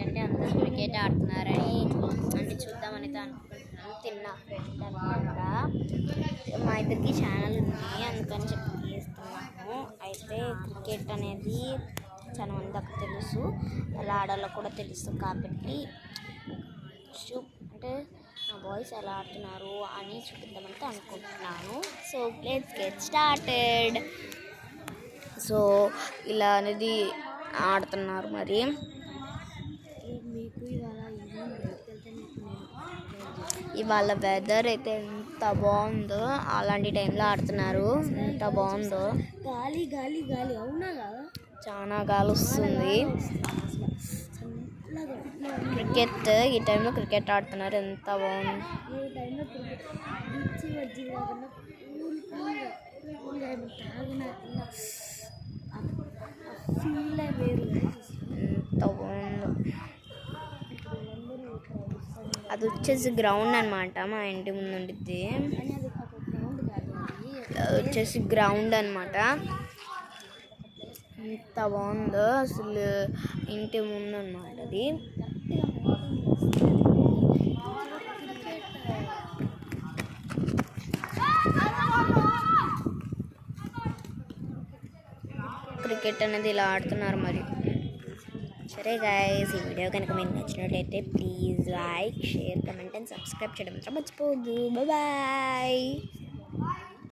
ఏంటంటే అందరూ క్రికెట్ ఆడుతున్నారని అంటే చూద్దామని అనుకుంటున్నాను. తిన్నా ఫ్రెండ్ అనమాట. మా ఇద్దరికి ఛానల్ ఉంది అందుకని చెప్పి చేస్తున్నాము. అయితే క్రికెట్ అనేది చాలా మందికి తెలుసు, ఎలా ఆడాలో కూడా తెలుసు కాబట్టి అంటే నా బాయ్స్ ఎలా ఆడుతున్నారు అని చూపిద్దామంటే అనుకుంటున్నాను. So let's get started. So ఇలా అనేది ఆడుతున్నారు. మరి మీకు ఇవాళ వెదర్ అయితే ఎంత బాగుందో, అలాంటి టైంలో ఆడుతున్నారు. ఎంత బాగుందో, గాలి గాలి గాలి అవునా కదా, చాలా గాలి వస్తుంది. క్రికెట్ ఈ టైంలో క్రికెట్ ఆడుతున్నారు. ఎంత బాగుంది. ఎంత బాగుందో. అది వచ్చేసి గ్రౌండ్ అనమాట, మా ఇంటి ముందు ఉండిద్ది. వచ్చేసి గ్రౌండ్ అనమాట. ఎంత బాగుందో అసలు, ఇంటి ముందు అనమాట అది. క్రికెట్ అనేది ఇలా ఆడుతున్నారు. మరి సరే గైస్, ఈ వీడియో కనుక మీకు నచ్చినట్లయితే please like, share, comment and subscribe చేయడం మాత్రం మర్చిపోవద్దు. బాయ్.